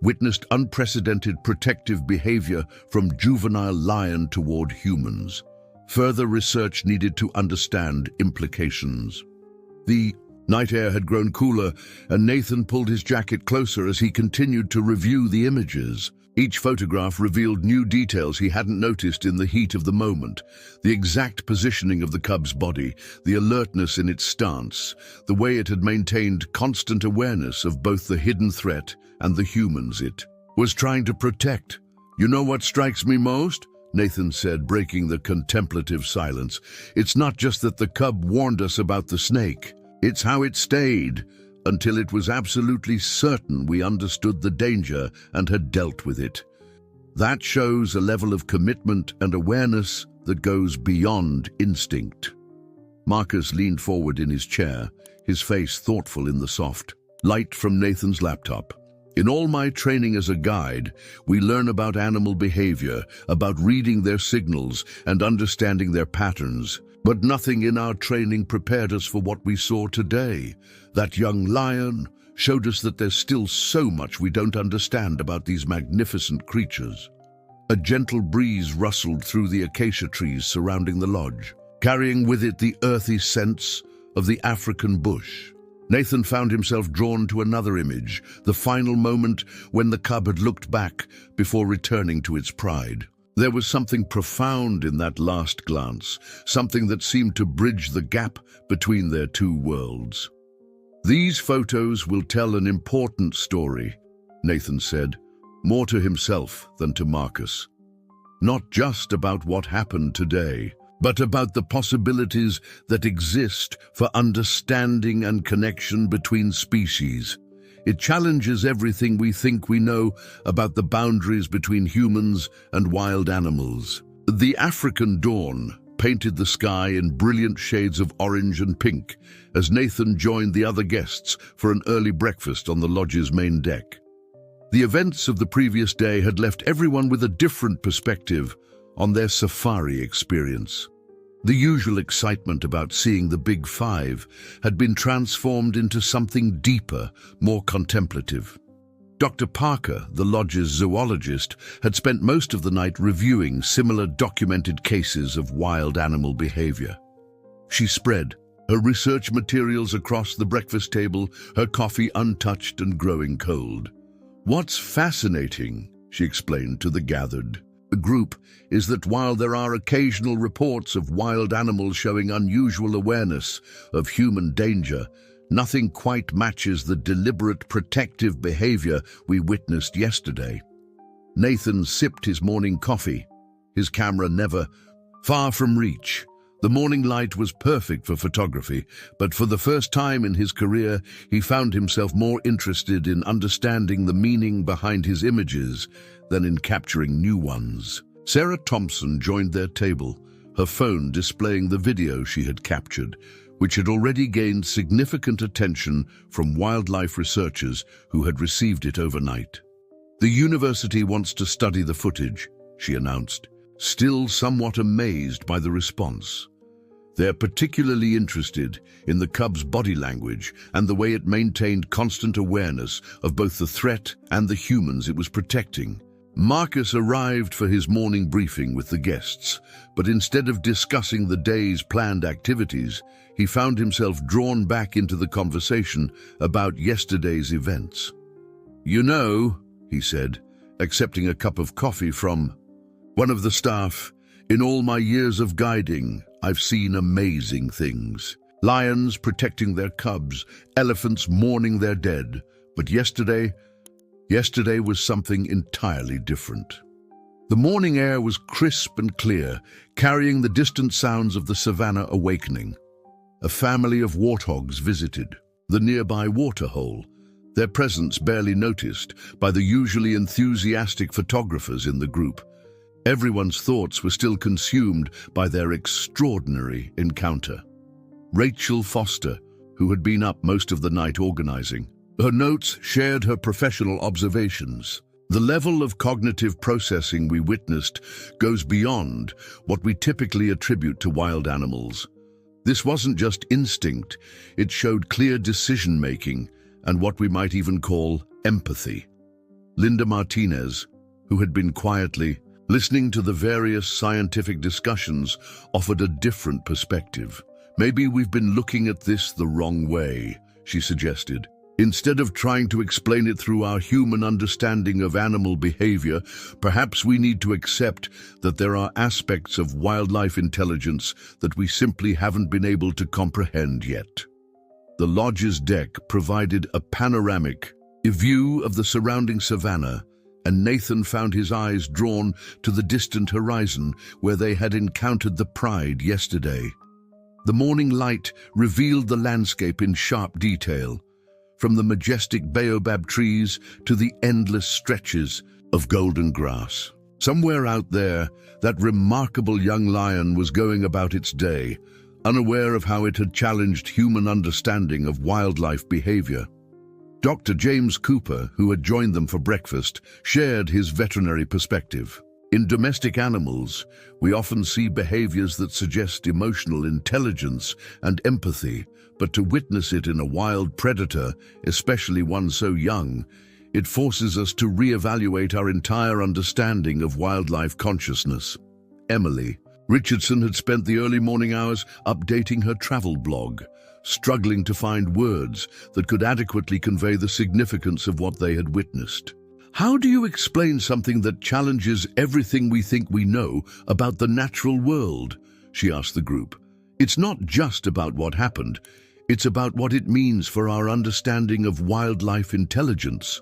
[SPEAKER 1] witnessed unprecedented protective behavior from juvenile lion toward humans. Further research needed to understand implications. The night air had grown cooler, and Nathan pulled his jacket closer as he continued to review the images. Each photograph revealed new details he hadn't noticed in the heat of the moment. The exact positioning of the cub's body, the alertness in its stance, the way it had maintained constant awareness of both the hidden threat and the humans it was trying to protect. "You know what strikes me most?" Nathan said, breaking the contemplative silence. "It's not just that the cub warned us about the snake. It's how it stayed until it was absolutely certain we understood the danger and had dealt with it. That shows a level of commitment and awareness that goes beyond instinct." Marcus leaned forward in his chair, his face thoughtful in the soft light from Nathan's laptop. "In all my training as a guide, we learn about animal behavior, about reading their signals and understanding their patterns. But nothing in our training prepared us for what we saw today. That young lion showed us that there's still so much we don't understand about these magnificent creatures." A gentle breeze rustled through the acacia trees surrounding the lodge, carrying with it the earthy scents of the African bush. Nathan found himself drawn to another image, the final moment when the cub had looked back before returning to its pride. There was something profound in that last glance, something that seemed to bridge the gap between their two worlds. "These photos will tell an important story," Nathan said, more to himself than to Marcus. "Not just about what happened today, but about the possibilities that exist for understanding and connection between species. It challenges everything we think we know about the boundaries between humans and wild animals." The African dawn painted the sky in brilliant shades of orange and pink as Nathan joined the other guests for an early breakfast on the lodge's main deck. The events of the previous day had left everyone with a different perspective on their safari experience. The usual excitement about seeing the Big Five had been transformed into something deeper, more contemplative. Dr. Parker, the lodge's zoologist, had spent most of the night reviewing similar documented cases of wild animal behavior. She spread her research materials across the breakfast table, her coffee untouched and growing cold. "What's fascinating," she explained to the gathered group, "is that while there are occasional reports of wild animals showing unusual awareness of human danger, nothing quite matches the deliberate protective behavior we witnessed yesterday." Nathan sipped his morning coffee, his camera never far from reach. The morning light was perfect for photography, but for the first time in his career, he found himself more interested in understanding the meaning behind his images than in capturing new ones. Sarah Thompson joined their table, her phone displaying the video she had captured, which had already gained significant attention from wildlife researchers who had received it overnight. "The university wants to study the footage," she announced, still somewhat amazed by the response. "They're particularly interested in the cub's body language and the way it maintained constant awareness of both the threat and the humans it was protecting." Marcus arrived for his morning briefing with the guests, but instead of discussing the day's planned activities, he found himself drawn back into the conversation about yesterday's events. "You know," he said, accepting a cup of coffee from one of the staff, "in all my years of guiding, I've seen amazing things. Lions protecting their cubs, elephants mourning their dead. But yesterday was something entirely different." The morning air was crisp and clear, carrying the distant sounds of the savannah awakening. A family of warthogs visited the nearby waterhole, their presence barely noticed by the usually enthusiastic photographers in the group. Everyone's thoughts were still consumed by their extraordinary encounter. Rachel Foster, who had been up most of the night organizing, her notes shared her professional observations. "The level of cognitive processing we witnessed goes beyond what we typically attribute to wild animals. This wasn't just instinct, it showed clear decision-making and what we might even call empathy." Linda Martinez, who had been quietly listening to the various scientific discussions, offered a different perspective. "Maybe we've been looking at this the wrong way," she suggested. "Instead of trying to explain it through our human understanding of animal behavior, perhaps we need to accept that there are aspects of wildlife intelligence that we simply haven't been able to comprehend yet." The lodge's deck provided a panoramic view of the surrounding savannah, and Nathan found his eyes drawn to the distant horizon where they had encountered the Pride yesterday. The morning light revealed the landscape in sharp detail, from the majestic baobab trees to the endless stretches of golden grass. Somewhere out there, that remarkable young lion was going about its day, unaware of how it had challenged human understanding of wildlife behavior. Dr. James Cooper, who had joined them for breakfast, shared his veterinary perspective. "In domestic animals, we often see behaviors that suggest emotional intelligence and empathy, but to witness it in a wild predator, especially one so young, it forces us to reevaluate our entire understanding of wildlife consciousness." Emily Richardson had spent the early morning hours updating her travel blog, struggling to find words that could adequately convey the significance of what they had witnessed. "How do you explain something that challenges everything we think we know about the natural world?" she asked the group. "It's not just about what happened, it's about what it means for our understanding of wildlife intelligence."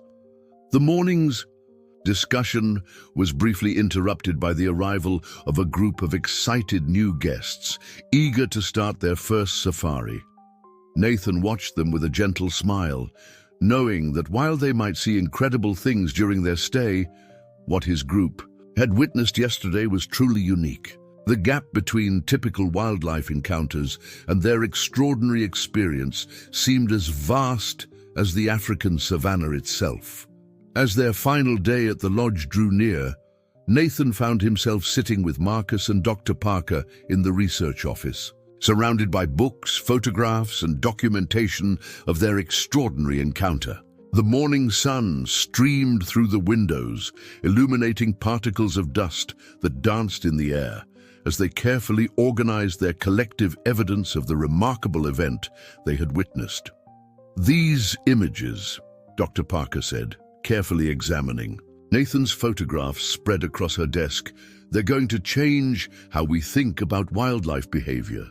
[SPEAKER 1] The morning's discussion was briefly interrupted by the arrival of a group of excited new guests, eager to start their first safari. Nathan watched them with a gentle smile, knowing that while they might see incredible things during their stay, what his group had witnessed yesterday was truly unique. The gap between typical wildlife encounters and their extraordinary experience seemed as vast as the African savanna itself. As their final day at the lodge drew near, Nathan found himself sitting with Marcus and Dr. Parker in the research office, surrounded by books, photographs, and documentation of their extraordinary encounter. The morning sun streamed through the windows, illuminating particles of dust that danced in the air as they carefully organized their collective evidence of the remarkable event they had witnessed. "These images," Dr. Parker said, carefully examining Nathan's photographs spread across her desk, "they're going to change how we think about wildlife behavior."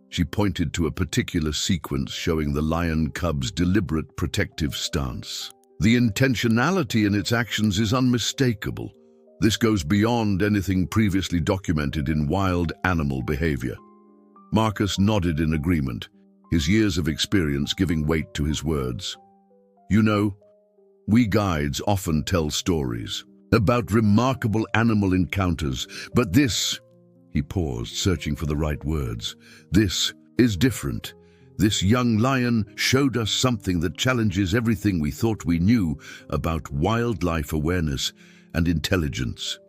[SPEAKER 1] She pointed to a particular sequence showing the lion cub's deliberate protective stance. "The intentionality in its actions is unmistakable. This goes beyond anything previously documented in wild animal behavior." Marcus nodded in agreement, his years of experience giving weight to his words. You know, we guides often tell stories about remarkable animal encounters, but this, he paused, searching for the right words, this is different. This young lion showed us something that challenges everything we thought we knew about wildlife awareness and intelligence.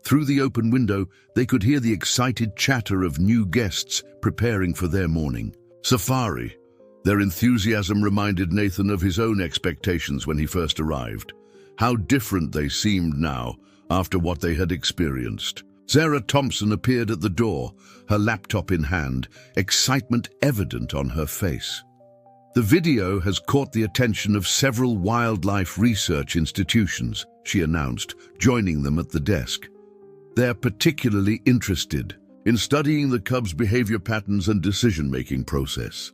[SPEAKER 1] Through the open window, they could hear the excited chatter of new guests preparing for their morning safari. Their enthusiasm reminded Nathan of his own expectations when he first arrived. How different they seemed now after what they had experienced. Sarah Thompson appeared at the door, her laptop in hand, excitement evident on her face. The video has caught the attention of several wildlife research institutions, she announced, joining them at the desk. They're particularly interested in studying the cub's behavior patterns and decision-making process.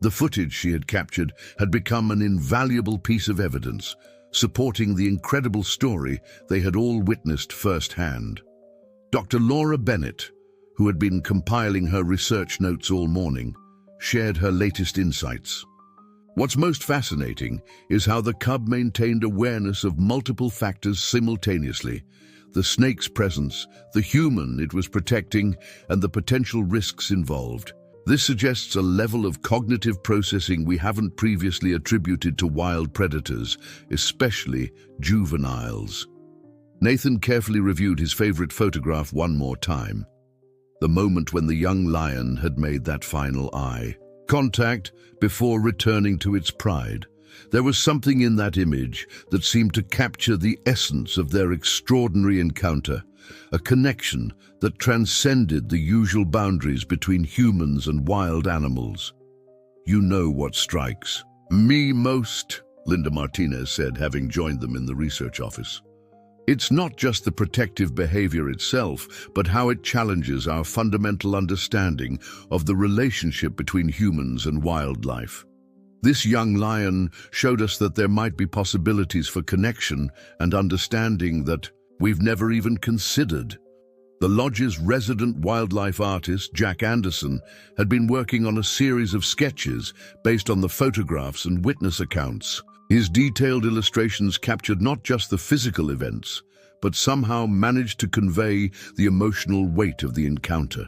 [SPEAKER 1] The footage she had captured had become an invaluable piece of evidence, supporting the incredible story they had all witnessed firsthand. Dr. Laura Bennett, who had been compiling her research notes all morning, shared her latest insights. What's most fascinating is how the cub maintained awareness of multiple factors simultaneously: the snake's presence, the human it was protecting, and the potential risks involved. This suggests a level of cognitive processing we haven't previously attributed to wild predators, especially juveniles. Nathan carefully reviewed his favorite photograph one more time. The moment when the young lion had made that final eye contact before returning to its pride. There was something in that image that seemed to capture the essence of their extraordinary encounter, a connection that transcended the usual boundaries between humans and wild animals. You know what strikes me most, Linda Martinez said, having joined them in the research office. It's not just the protective behavior itself, but how it challenges our fundamental understanding of the relationship between humans and wildlife. This young lion showed us that there might be possibilities for connection and understanding that we've never even considered. The lodge's resident wildlife artist, Jack Anderson, had been working on a series of sketches based on the photographs and witness accounts. His detailed illustrations captured not just the physical events, but somehow managed to convey the emotional weight of the encounter.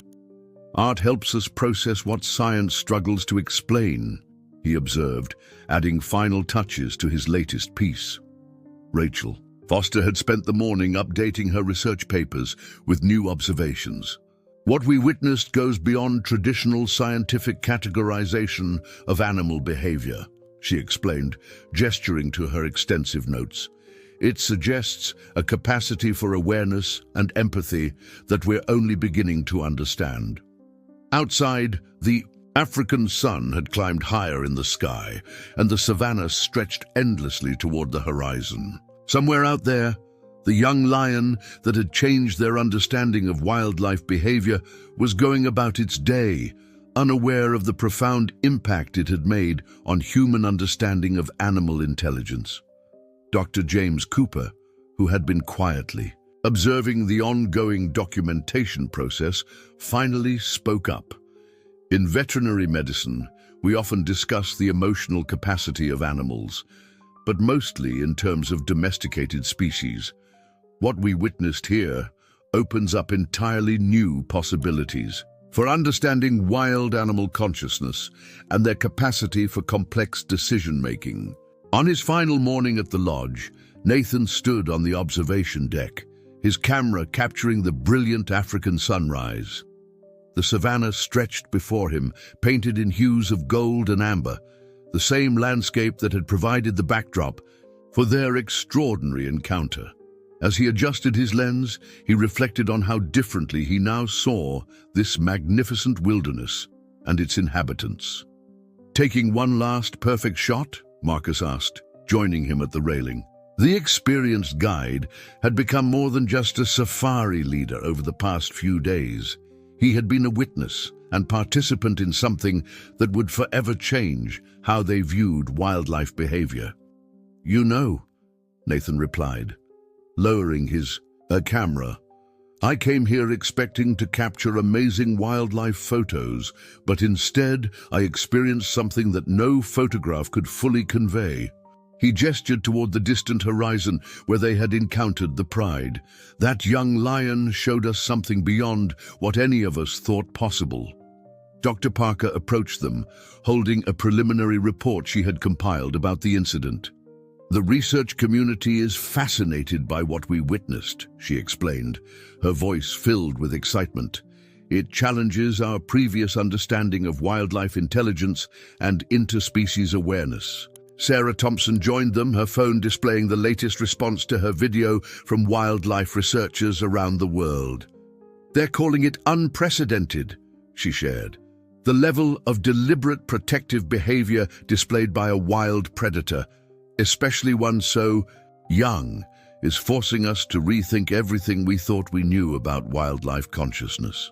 [SPEAKER 1] Art helps us process what science struggles to explain, he observed, adding final touches to his latest piece. Rachel Foster had spent the morning updating her research papers with new observations. What we witnessed goes beyond traditional scientific categorization of animal behavior, she explained, gesturing to her extensive notes. It suggests a capacity for awareness and empathy that we're only beginning to understand. Outside, the African sun had climbed higher in the sky, and the savannah stretched endlessly toward the horizon. Somewhere out there, the young lion that had changed their understanding of wildlife behavior was going about its day, unaware of the profound impact it had made on human understanding of animal intelligence. Dr. James Cooper, who had been quietly observing the ongoing documentation process, finally spoke up. In veterinary medicine, we often discuss the emotional capacity of animals, but mostly in terms of domesticated species. What we witnessed here opens up entirely new possibilities for understanding wild animal consciousness and their capacity for complex decision-making. On his final morning at the lodge, Nathan stood on the observation deck, his camera capturing the brilliant African sunrise. The savannah stretched before him, painted in hues of gold and amber, the same landscape that had provided the backdrop for their extraordinary encounter. As he adjusted his lens, he reflected on how differently he now saw this magnificent wilderness and its inhabitants. Taking one last perfect shot? Marcus asked, joining him at the railing. The experienced guide had become more than just a safari leader over the past few days. He had been a witness and participant in something that would forever change how they viewed wildlife behavior. You know, Nathan replied, lowering his camera. I came here expecting to capture amazing wildlife photos, but instead I experienced something that no photograph could fully convey. He gestured toward the distant horizon where they had encountered the pride. That young lion showed us something beyond what any of us thought possible. Dr. Parker approached them, holding a preliminary report she had compiled about the incident. The research community is fascinated by what we witnessed, she explained, her voice filled with excitement. It challenges our previous understanding of wildlife intelligence and interspecies awareness. Sarah Thompson joined them, her phone displaying the latest response to her video from wildlife researchers around the world. They're calling it unprecedented, she shared. The level of deliberate protective behavior displayed by a wild predator, especially one so young, is forcing us to rethink everything we thought we knew about wildlife consciousness.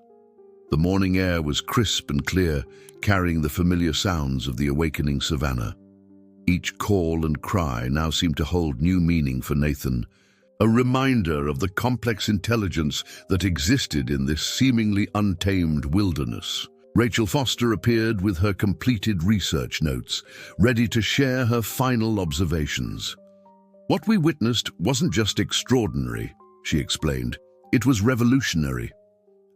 [SPEAKER 1] The morning air was crisp and clear, carrying the familiar sounds of the awakening savanna. Each call and cry now seemed to hold new meaning for Nathan, a reminder of the complex intelligence that existed in this seemingly untamed wilderness. Rachel Foster appeared with her completed research notes, ready to share her final observations. What we witnessed wasn't just extraordinary, she explained. It was revolutionary.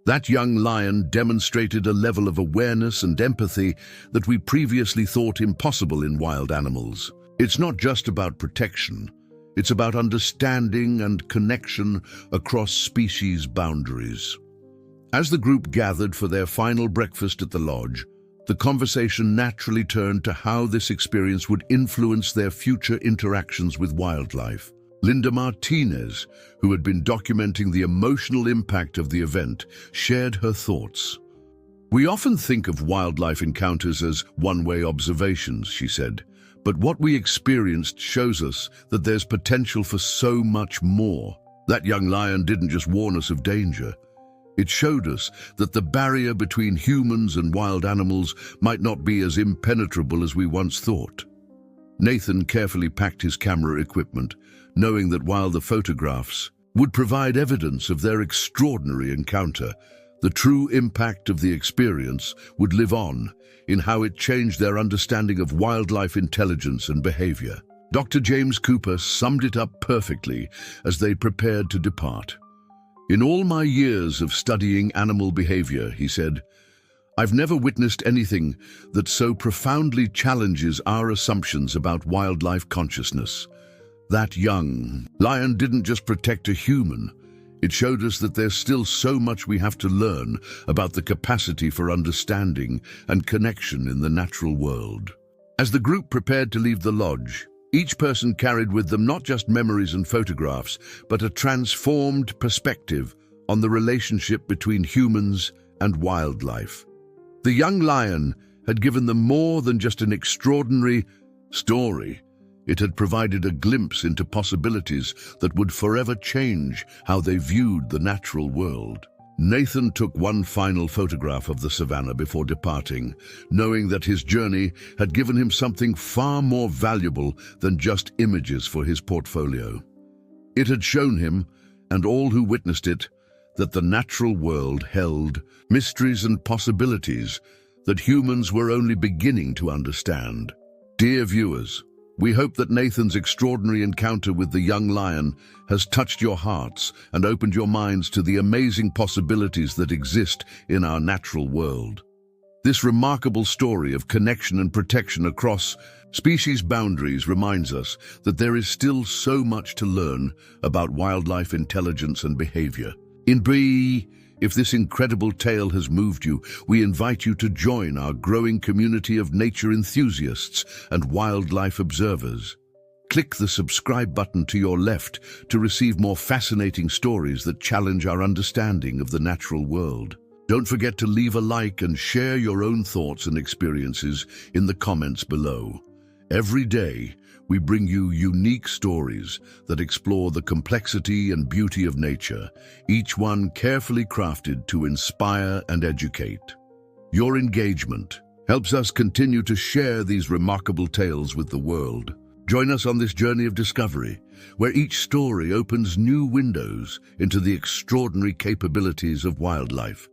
[SPEAKER 1] That young lion demonstrated a level of awareness and empathy that we previously thought impossible in wild animals. It's not just about protection. It's about understanding and connection across species boundaries. As the group gathered for their final breakfast at the lodge, the conversation naturally turned to how this experience would influence their future interactions with wildlife. Linda Martinez, who had been documenting the emotional impact of the event, shared her thoughts. We often think of wildlife encounters as one-way observations, she said, but what we experienced shows us that there's potential for so much more. That young lion didn't just warn us of danger. It showed us that the barrier between humans and wild animals might not be as impenetrable as we once thought. Nathan carefully packed his camera equipment, knowing that while the photographs would provide evidence of their extraordinary encounter, the true impact of the experience would live on in how it changed their understanding of wildlife intelligence and behavior. Dr. James Cooper summed it up perfectly as they prepared to depart. In all my years of studying animal behavior, he said, I've never witnessed anything that so profoundly challenges our assumptions about wildlife consciousness. That young lion didn't just protect a human. It showed us that there's still so much we have to learn about the capacity for understanding and connection in the natural world. As the group prepared to leave the lodge, each person carried with them not just memories and photographs, but a transformed perspective on the relationship between humans and wildlife. The young lion had given them more than just an extraordinary story. It had provided a glimpse into possibilities that would forever change how they viewed the natural world. Nathan took one final photograph of the savannah before departing, knowing that his journey had given him something far more valuable than just images for his portfolio. It had shown him, and all who witnessed it, that the natural world held mysteries and possibilities that humans were only beginning to understand. Dear viewers, we hope that Nathan's extraordinary encounter with the young lion has touched your hearts and opened your minds to the amazing possibilities that exist in our natural world. This remarkable story of connection and protection across species boundaries reminds us that there is still so much to learn about wildlife intelligence and behavior. If this incredible tale has moved you, we invite you to join our growing community of nature enthusiasts and wildlife observers. Click the subscribe button to your left to receive more fascinating stories that challenge our understanding of the natural world. Don't forget to leave a like and share your own thoughts and experiences in the comments below. Every day, we bring you unique stories that explore the complexity and beauty of nature, each one carefully crafted to inspire and educate. Your engagement helps us continue to share these remarkable tales with the world. Join us on this journey of discovery, where each story opens new windows into the extraordinary capabilities of wildlife.